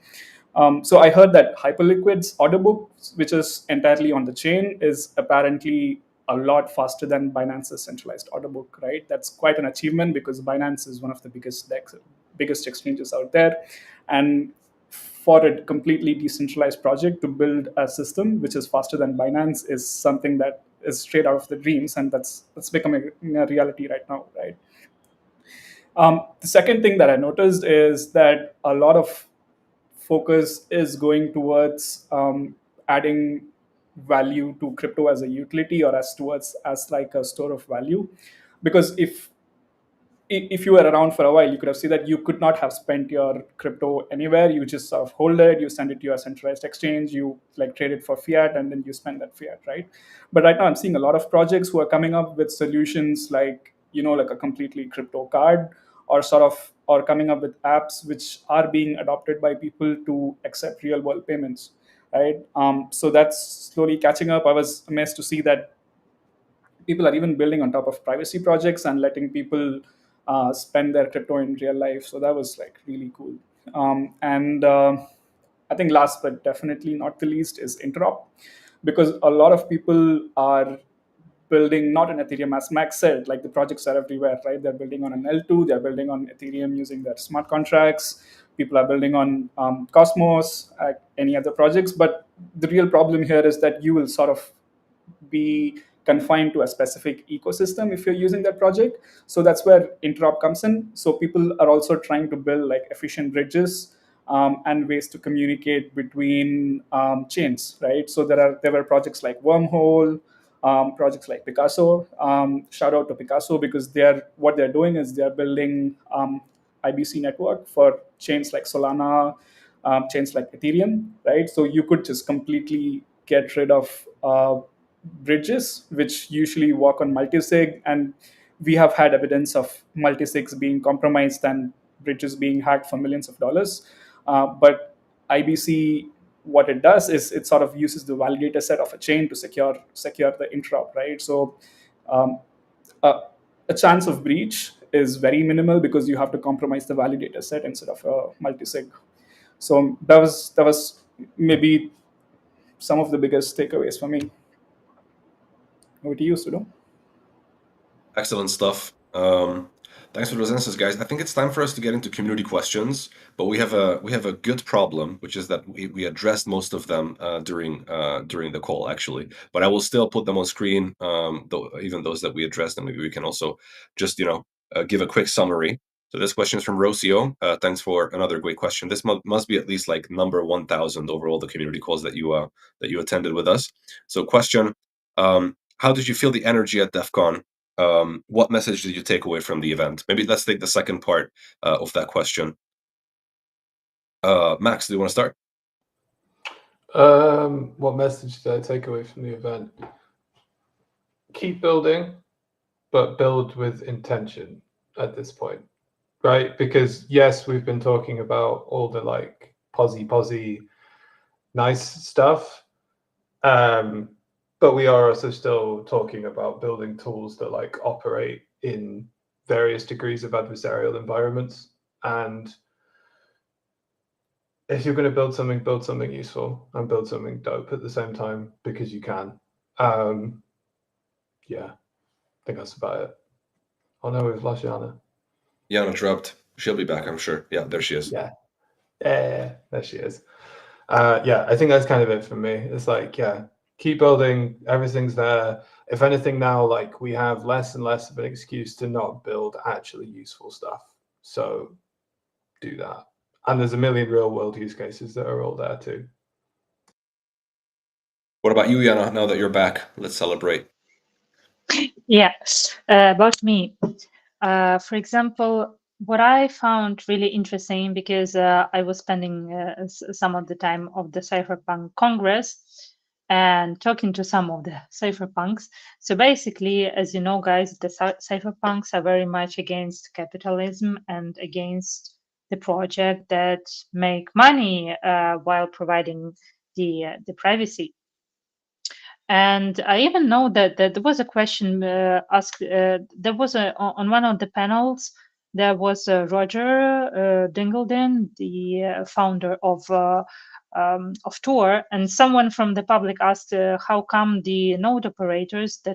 So I heard that Hyperliquid's order book, which is entirely on the chain, is apparently a lot faster than Binance's centralized order book, right? That's quite an achievement because Binance is one of the biggest exchanges out there, and for a completely decentralized project to build a system which is faster than Binance is something that is straight out of the dreams, and that's becoming a reality right now, right? The second thing that I noticed is that a lot of focus is going towards adding value to crypto as a utility, or as like a store of value, because if you were around for a while, you could have seen that you could not have spent your crypto anywhere. You just sort of hold it, you send it to your centralized exchange, you like trade it for fiat, and then you spend that fiat, right? But right now, I'm seeing a lot of projects who are coming up with solutions like, like a completely crypto card, or coming up with apps which are being adopted by people to accept real world payments, right? So that's slowly catching up. I was amazed to see that people are even building on top of privacy projects and letting people spend their crypto in real life. So that was like really cool. And I think last but definitely not the least is interop, because a lot of people are building not on Ethereum, as Max said. Like, the projects are everywhere, right? They're building on an L2, they're building on Ethereum using their smart contracts. People are building on Cosmos, any other projects. But the real problem here is that you will sort of be confined to a specific ecosystem if you're using that project. So that's where interop comes in. So people are also trying to build like efficient bridges and ways to communicate between chains, right? So there were projects like Wormhole, projects like Picasso. Shout out to Picasso, because what they're doing is they're building IBC network for chains like Solana, chains like Ethereum, right? So you could just completely get rid of bridges which usually work on multisig, and we have had evidence of multisigs being compromised and bridges being hacked for millions of dollars. But IBC, what it does is it sort of uses the validator set of a chain to secure the interop, right? So a chance of breach is very minimal because you have to compromise the validator set instead of a multisig. So that was maybe some of the biggest takeaways for me. Over to you, Sudo. Excellent stuff. Thanks for those answers, guys. I think it's time for us to get into community questions, but we have a good problem, which is that we addressed most of them during the call, actually. But I will still put them on screen, even those that we addressed, and maybe we can also just give a quick summary. So this question is from Rocio. Thanks for another great question. This must be at least like number 1,000 over all the community calls that you attended with us. So question: how did you feel the energy at DevCon? What message did you take away from the event? Maybe let's take the second part of that question. Max, do you want to start? What message did I take away from the event? Keep building, but build with intention at this point, right? Because yes, we've been talking about all the like posy nice stuff, but we are also still talking about building tools that like operate in various degrees of adversarial environments. And if you're going to build something useful and build something dope at the same time, because you can. Yeah, I think that's about it. Oh no, we've lost Yana. Yana dropped. She'll be back, I'm sure. Yeah, there she is. Yeah, there she is. Yeah, I think that's kind of it for me. It's like, yeah, keep building. Everything's there. If anything, now like we have less and less of an excuse to not build actually useful stuff. So do that. And there's a million real world use cases that are all there too. What about you, Yana? Now that you're back, let's celebrate. Yeah, about me. For example, what I found really interesting, because I was spending some of the time of the Cypherpunk Congress and talking to some of the cypherpunks. So basically, as you know, guys, the cypherpunks are very much against capitalism and against the project that make money while providing the privacy. And I even know that there was a question asked. There was on one of the panels. There was Roger Dingledin, the founder of Tor, and someone from the public asked, "How come the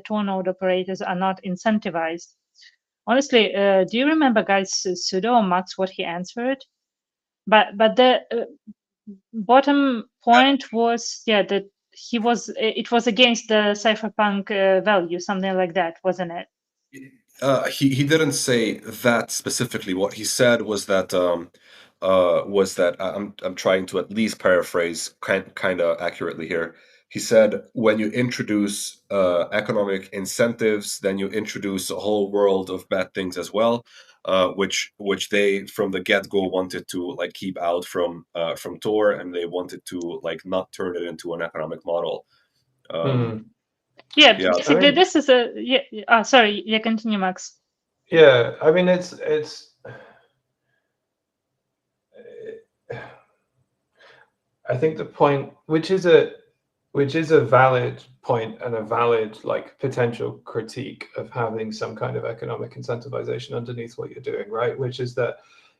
Tor node operators, are not incentivized?" Honestly, do you remember, guys, Sudo or Max, what he answered? But bottom point was, yeah, that it was against the cypherpunk value, something like that, wasn't it? He didn't say that specifically. What he said was that I'm trying to at least paraphrase kind of accurately here. He said when you introduce economic incentives, then you introduce a whole world of bad things as well, which they from the get-go wanted to like keep out from Tor, and they wanted to like not turn it into an economic model. Yeah, Yeah, basically, I mean, this is a sorry, yeah, continue, Max. yeah, I mean, it's. I think the point, which is a valid point and a valid like potential critique of having some kind of economic incentivization underneath what you're doing, right? Which is that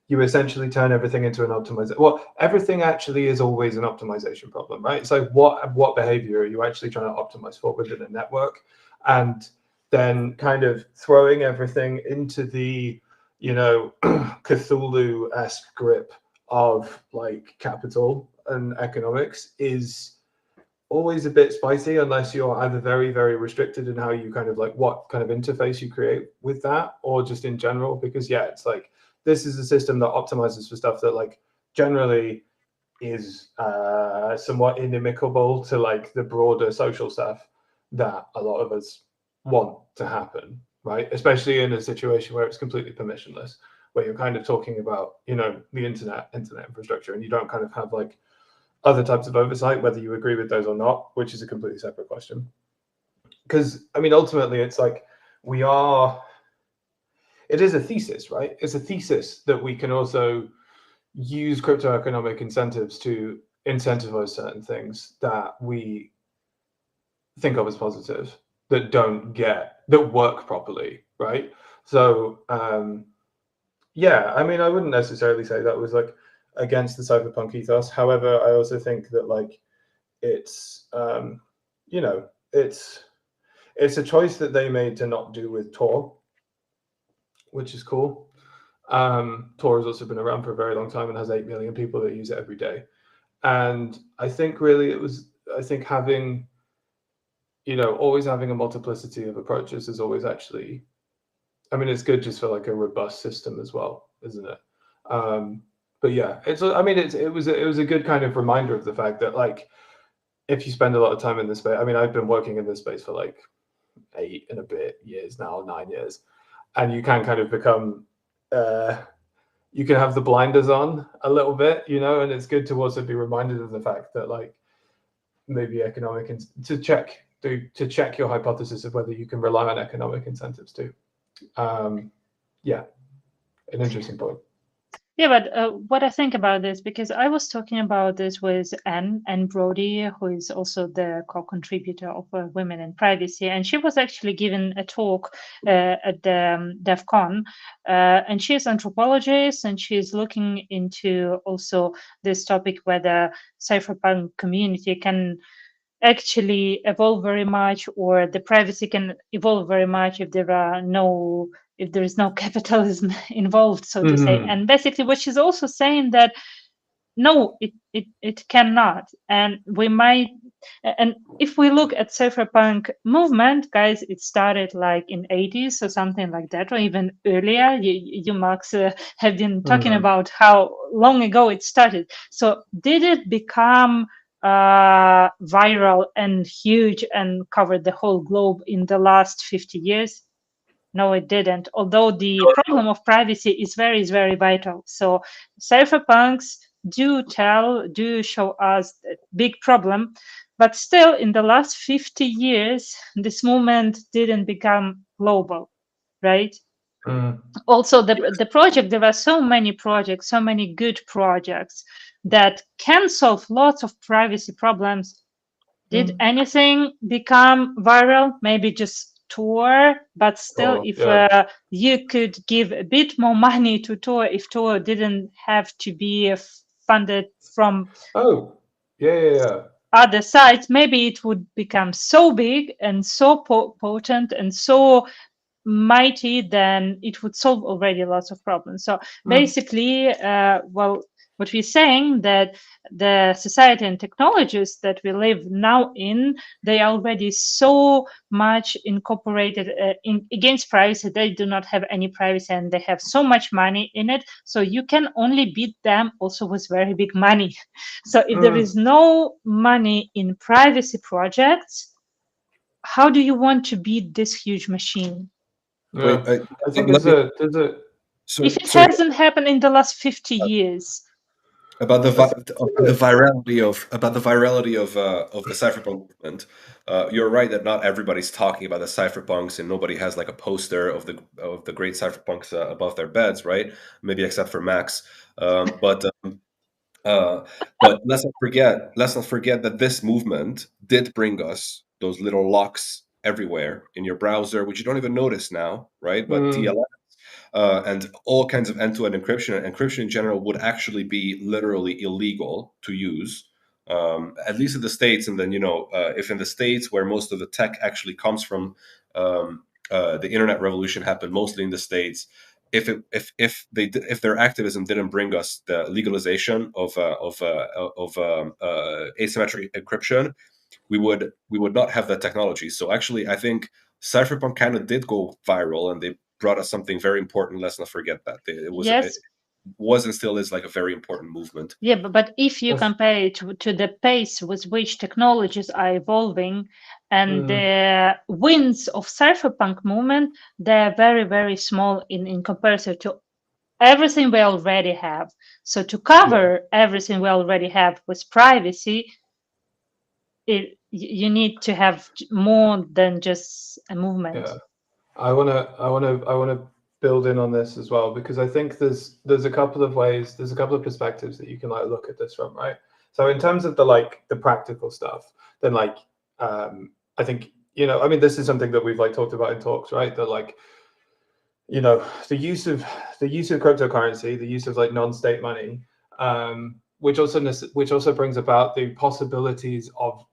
you essentially turn everything into an optimization. Well, everything actually is always an optimization problem, right? So what behavior are you actually trying to optimize for within a network? And then kind of throwing everything into the, Cthulhu-esque grip of like capital and economics is always a bit spicy unless you're either very, very restricted in how you kind of like what kind of interface you create with that, or just in general, because yeah, it's like this is a system that optimizes for stuff that like generally is somewhat inimical to like the broader social stuff that a lot of us want to happen, right? Especially in a situation where it's completely permissionless, where you're kind of talking about, the internet infrastructure, and you don't kind of have like other types of oversight, whether you agree with those or not, which is a completely separate question. Because I mean, ultimately, it's like it is a thesis, right? It's a thesis that we can also use crypto economic incentives to incentivize certain things that we think of as positive, that work properly, right? So yeah, I mean, I wouldn't necessarily say that was like against the cypherpunk ethos. However, I also think that like it's it's a choice that they made to not do with Tor, which is cool. Tor has also been around for a very long time and has 8 million people that use it every day. And I think really having, always having a multiplicity of approaches is always actually, I mean, it's good just for like a robust system as well, isn't it? But yeah, it was a good kind of reminder of the fact that like, if you spend a lot of time in this space, I mean, I've been working in this space for like 8 and a bit years now, 9 years, and you can kind of become, you can have the blinders on a little bit, and it's good to also be reminded of the fact that like maybe to check your hypothesis of whether you can rely on economic incentives too. Yeah, an interesting point. Yeah, but what I think about this, because I was talking about this with Anne Brody, who is also the co-contributor of Women in Privacy, and she was actually giving a talk at the DevCon, and she is anthropologist, and she is looking into also this topic whether cypherpunk community can actually evolve very much, or the privacy can evolve very much if there is no capitalism involved, so to say. And basically what she's also saying that no, it cannot. And we might, and if we look at cypherpunk movement, guys, it started like in 80s or something like that, or even earlier. You Max, have been talking about how long ago it started. So did it become viral and huge and covered the whole globe in the last 50 years? No, it didn't. Although the problem of privacy is very, very vital. So cypherpunks do show us a big problem, but still in the last 50 years, this movement didn't become global, right? Also, the project, there are so many projects, so many good projects that can solve lots of privacy problems. Did anything become viral? Maybe just Tor, but still, if you could give a bit more money to Tor, if Tor didn't have to be funded from other sides, maybe it would become so big and so potent and so mighty, then it would solve already lots of problems. So basically, well, What we're saying that the society and technologies that we live now in, they are already so much incorporated against privacy. They do not have any privacy, and they have so much money in it. So you can only beat them also with very big money. So if there is no money in privacy projects, how do you want to beat this huge machine? Yeah. Wait, I think there's a If it sorry. hasn't happened in the last 50 years. About the virality of the cypherpunk movement, you're right that not everybody's talking about the cypherpunks, and nobody has like a poster of the great cypherpunks above their beds, right? Maybe except for Max. But let's not forget that this movement did bring us those little locks everywhere in your browser, which you don't even notice now, right? But TLS and all kinds of end-to-end encryption. And encryption in general would actually be literally illegal to use, at least in the States. And then, if in the States, where most of the tech actually comes from, the internet revolution happened mostly in the States. If their activism didn't bring us the legalization of asymmetric encryption, we would not have that technology. So actually, I think cypherpunk kind of did go viral, and they brought us something very important. Let's not forget that it was and still is like a very important movement. Yeah, but if you compare it to the pace with which technologies are evolving and the wins of cypherpunk movement, they're very, very small in comparison to everything we already have. So to cover everything we already have with privacy, you need to have more than just a movement. Yeah, I wanna build in on this as well, because I think there's a couple of ways, there's a couple of perspectives that you can like look at this from, right? So in terms of the practical stuff, then I think, I mean, this is something that we've like talked about in talks, right? That the use of cryptocurrency, the use of like non-state money, which also brings about the possibilities of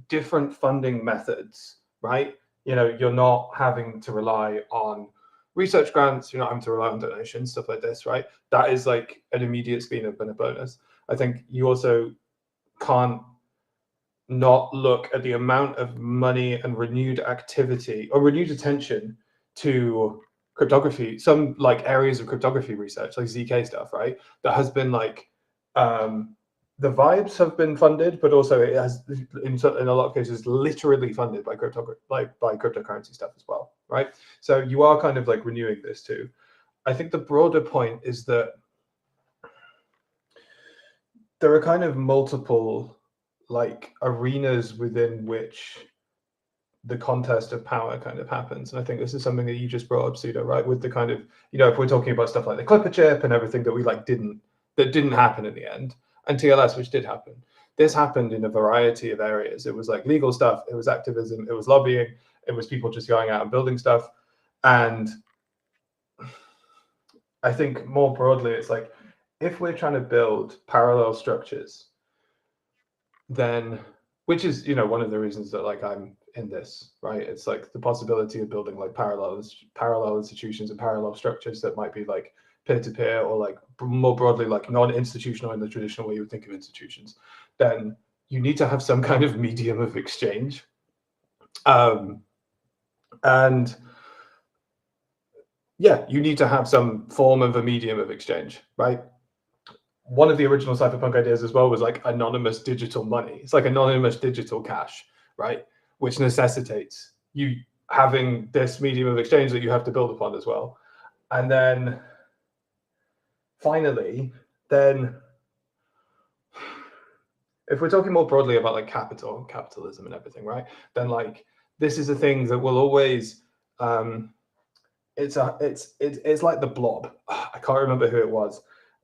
different funding methods, right? You're not having to rely on research grants, you're not having to rely on donations, stuff like this, right? That is like an immediate speed up and a bonus. I think you also can't not look at the amount of money and renewed activity or renewed attention to cryptography, some like areas of cryptography research, like ZK stuff, right? That has been like, the vibes have been funded, but also it has, in a lot of cases, literally funded by cryptocurrency stuff as well, right? So you are kind of like renewing this too. I think the broader point is that there are kind of multiple like arenas within which the contest of power kind of happens. And I think this is something that you just brought up, Sudo, right? With the kind of, if we're talking about stuff like the Clipper chip and everything that we like didn't happen in the end, and TLS, which did happen. This happened in a variety of areas. It was like legal stuff, it was activism, it was lobbying, it was people just going out and building stuff. And I think more broadly, it's like, if we're trying to build parallel structures, then, which is, one of the reasons that like I'm in this, right? It's like the possibility of building like parallel institutions and parallel structures that might be like peer-to-peer or like more broadly like non-institutional in the traditional way you would think of institutions, then you need to have some kind of medium of exchange. And yeah, you need to have some form of a medium of exchange, right? One of the original cypherpunk ideas as well was like anonymous digital money. It's like anonymous digital cash, right? Which necessitates you having this medium of exchange that you have to build upon as well. And then finally, then if we're talking more broadly about like capitalism and everything, right? Then like this is a thing that will always it's like the blob. I can't remember who it was.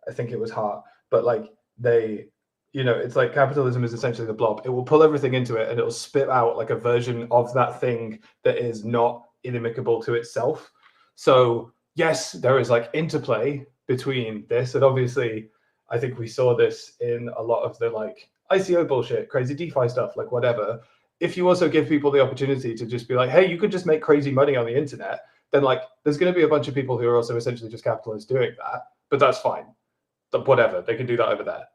I think it was Hart, but like it's like capitalism is essentially the blob. It will pull everything into it and it'll spit out like a version of that thing that is not inimical to itself. So yes, there is like interplay between this, and obviously I think we saw this in a lot of the like ICO bullshit, crazy DeFi stuff, like whatever. If you also give people the opportunity to just be like, hey, you could just make crazy money on the internet, then like there's going to be a bunch of people who are also essentially just capitalists doing that, but that's fine. whatever, they can do that over there.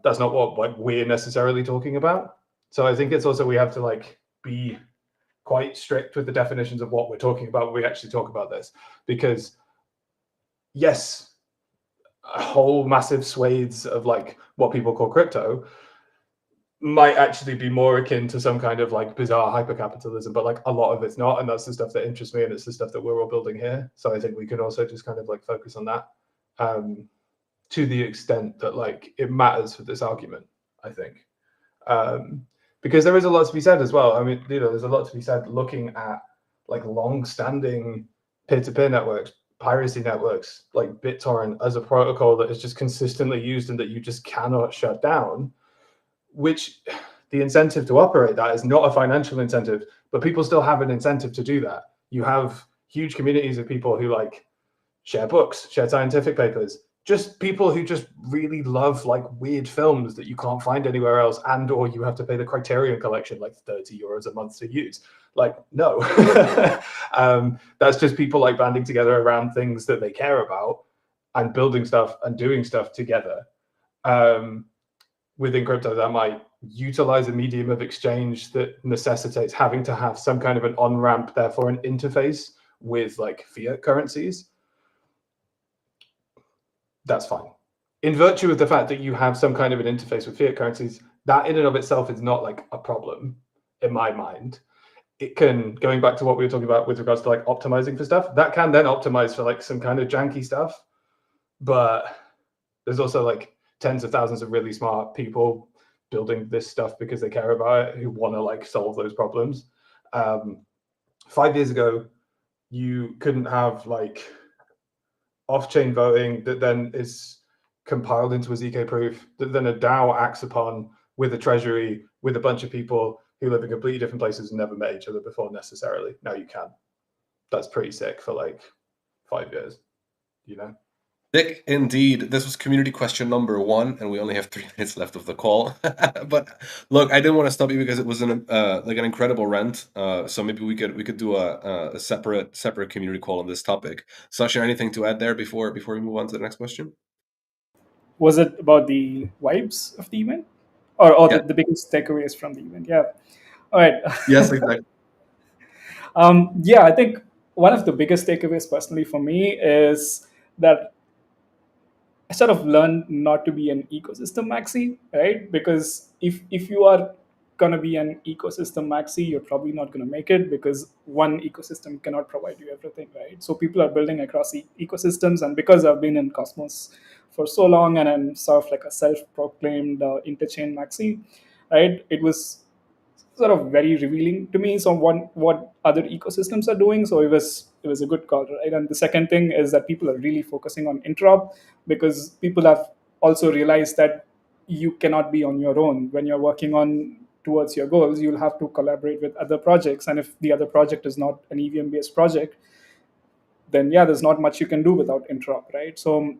That's not what we're necessarily talking about. So I think it's also, we have to like be quite strict with the definitions of what we're talking about when we actually talk about this, because yes, whole massive swathes of like what people call crypto might actually be more akin to some kind of like bizarre hypercapitalism, but like a lot of it's not, and that's the stuff that interests me, and it's the stuff that we're all building here. So I think we can also just kind of like focus on that to the extent that like it matters for this argument, I think, because there is a lot to be said as well. I mean, you know, there's a lot to be said looking at like long-standing peer-to-peer networks, piracy networks, like BitTorrent as a protocol that is just consistently used and that you just cannot shut down, which the incentive to operate that is not a financial incentive, but people still have an incentive to do that. You have huge communities of people who like share books, share scientific papers, just people who just really love like weird films that you can't find anywhere else, and or you have to pay the Criterion collection like 30 euros a month to use. Like, no. That's just people like banding together around things that they care about and building stuff and doing stuff together. Within crypto, that might utilize a medium of exchange that necessitates having to have some kind of an on-ramp, therefore an interface with like fiat currencies. That's fine. In virtue of the fact that you have some kind of an interface with fiat currencies, that in and of itself is not like a problem in my mind. It can, going back to what we were talking about with regards to like optimizing for stuff, that can then optimize for like some kind of janky stuff. But there's also like tens of thousands of really smart people building this stuff because they care about it, who want to like solve those problems. 5 years ago, you couldn't have like off-chain voting that then is compiled into a ZK proof that then a DAO acts upon with a treasury, with a bunch of people who live in completely different places and never met each other before necessarily. Now you can. That's pretty sick for like 5 years, you know? Sick indeed. This was community question number 1, and we only have 3 minutes left of the call. But look, I didn't want to stop you because it was an like an incredible rant. So maybe we could do a separate community call on this topic. Sachin, anything to add there before we move on to the next question? Was it about the vibes of the event, or Yeah. the biggest takeaways from the event? Yeah. All right. Yes, exactly. Yeah, I think one of the biggest takeaways personally for me is that I sort of learned not to be an ecosystem maxi, right? Because if you are gonna be an ecosystem maxi, you're probably not gonna make it, because one ecosystem cannot provide you everything, right? So people are building across ecosystems, and because I've been in Cosmos for so long and I'm sort of like a self-proclaimed interchain maxi, right? It was sort of very revealing to me. So what other ecosystems are doing. So it was a good call, right? And the second thing is that people are really focusing on interop, because people have also realized that you cannot be on your own when you're working on towards your goals. You'll have to collaborate with other projects, and if the other project is not an EVM based project, then yeah, there's not much you can do without interop, right? So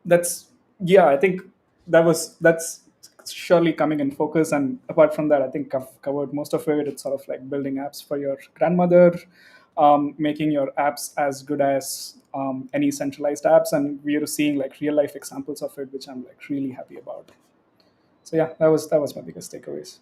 that's, yeah, I think that's surely coming in focus. And apart from that, I think I've covered most of it. It's sort of like building apps for your grandmother, making your apps as good as any centralized apps, and we are seeing like real life examples of it, which I'm like really happy about. So yeah, that was my biggest takeaways.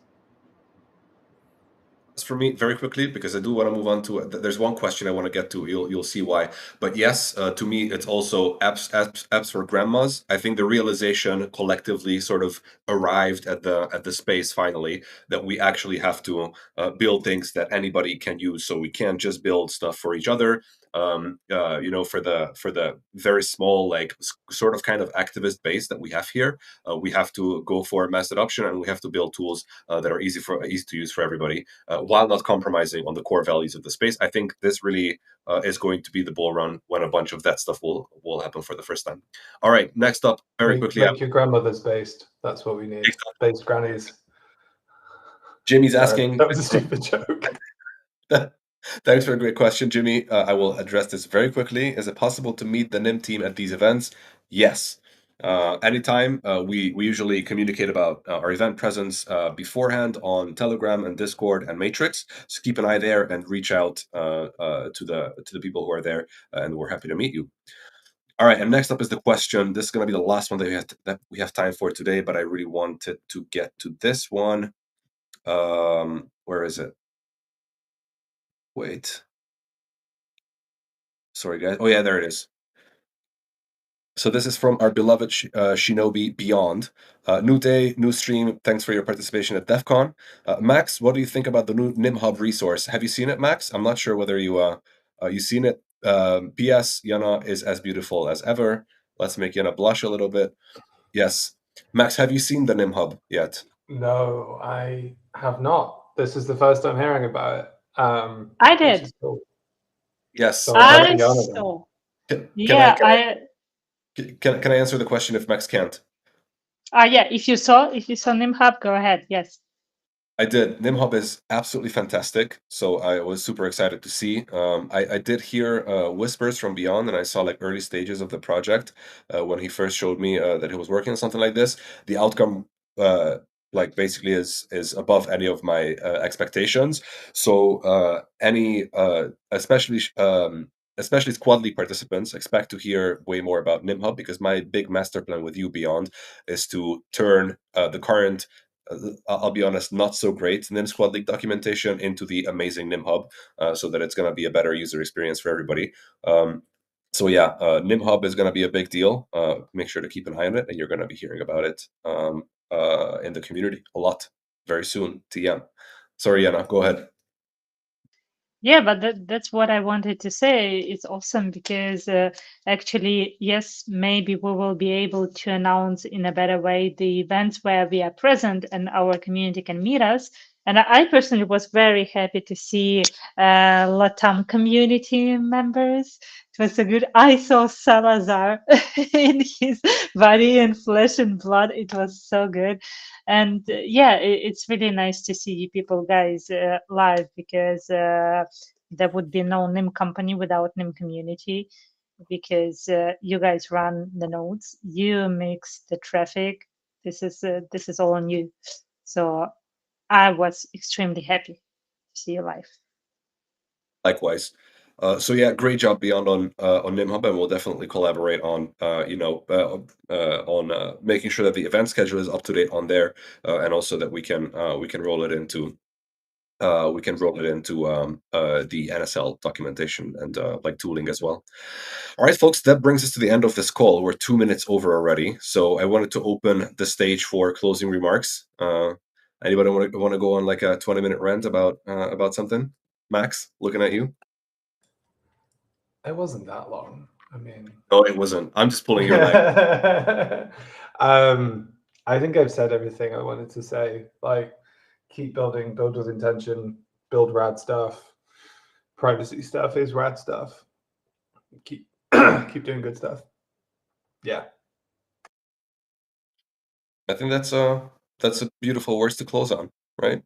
For me, very quickly, because I do want to move on to. There's one question I want to get to. You'll see why. But yes, to me, it's also apps for grandmas. I think the realization collectively sort of arrived at the space finally that we actually have to build things that anybody can use. So we can't just build stuff for each other. You know, for the very small, like sort of kind of activist base that we have here, we have to go for mass adoption, and we have to build tools that are easy to use for everybody, while not compromising on the core values of the space. I think this really is going to be the bull run when a bunch of that stuff will happen for the first time. All right, next up, very quickly. Make your grandmother's based. That's what we need. Exactly. Based grannies. Jimmy's asking. That was a stupid joke. Thanks for a great question, Jimmy. I will address this very quickly. Is it possible to meet the NIM team at these events? Yes. Anytime. We usually communicate about our event presence beforehand on Telegram and Discord and Matrix. So keep an eye there and reach out to the people who are there, and we're happy to meet you. All right, and next up is the question. This is going to be the last one that we have time for today, but I really wanted to get to this one. Where is it? Wait. Sorry, guys. Oh, yeah, there it is. So this is from our beloved Shinobi Beyond. New day, new stream. Thanks for your participation at DevCon. Max, what do you think about the new NimHub resource? Have you seen it, Max? I'm not sure whether you seen it. P.S. Yana is as beautiful as ever. Let's make Yana blush a little bit. Yes. Max, have you seen the NimHub yet? No, I have not. This is the first I'm hearing about it. I Which did. is cool. Yes. So I'll have I to Yana then. saw. Can Yeah, I answer the question if Max can't? yeah. If you saw NimHub, go ahead. Yes. I did. NimHub is absolutely fantastic. So I was super excited to see. I did hear whispers from Beyond, and I saw like early stages of the project when he first showed me that he was working on something like this. The outcome, like basically, is above any of my expectations. So especially Squad League participants expect to hear way more about NimHub, because my big master plan with you, Beyond, is to turn the current I'll be honest, not so great NIM Squad League documentation into the amazing NIM Hub, so that it's going to be a better user experience for everybody. So yeah, NIM Hub is going to be a big deal. Make sure to keep an eye on it, and you're going to be hearing about it in the community a lot very soon. TM. Sorry, Yana, go ahead. Yeah, but that's what I wanted to say. It's awesome because actually, yes, maybe we will be able to announce in a better way the events where we are present and our community can meet us. And I personally was very happy to see Latam community members. It was so good. I saw Salazar in his body and flesh and blood. It was so good. And yeah, it's really nice to see people, guys, live, because there would be no NIM company without NIM community, because you guys run the nodes, you mix the traffic. This is all on you. So I was extremely happy to see you live. Likewise. So yeah, great job Beyond on NimHub, and we'll definitely collaborate on making sure that the event schedule is up to date on there, and also that we can roll it into the NSL documentation and like tooling as well. All right, folks, that brings us to the end of this call. We're 2 minutes over already, so I wanted to open the stage for closing remarks. Anybody want to go on like a 20-minute rant about something? Max, looking at you. It wasn't that long. I mean, no, it wasn't. I'm just pulling your leg. I think I've said everything I wanted to say. Like, keep building, build with intention, build rad stuff. Privacy stuff is rad stuff. Keep doing good stuff. Yeah. I think that's a beautiful words to close on, right?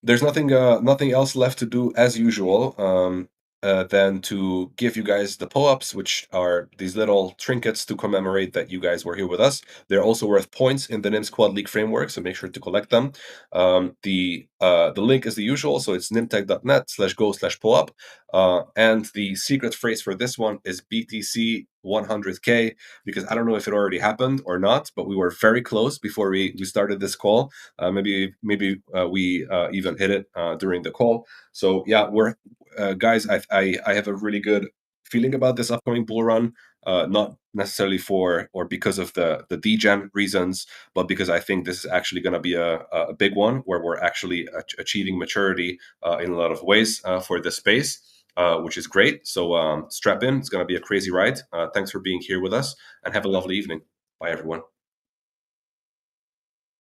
There's nothing else left to do as usual than to give you guys the pull-ups, which are these little trinkets to commemorate that you guys were here with us. They're also worth points in the NIM Squad League framework, so make sure to collect them. The link is the usual, so it's nimtech.net/go/pullup, and the secret phrase for this one is BTC 100K, because I don't know if it already happened or not, but we were very close before we started this call. Maybe we even hit it during the call. So yeah, we're guys. I have a really good feeling about this upcoming bull run. Not necessarily for or because of the degen reasons, but because I think this is actually going to be a big one where we're actually achieving maturity in a lot of ways for this space. Which is great. So strap in. It's going to be a crazy ride. Thanks for being here with us, and have a lovely evening. Bye, everyone.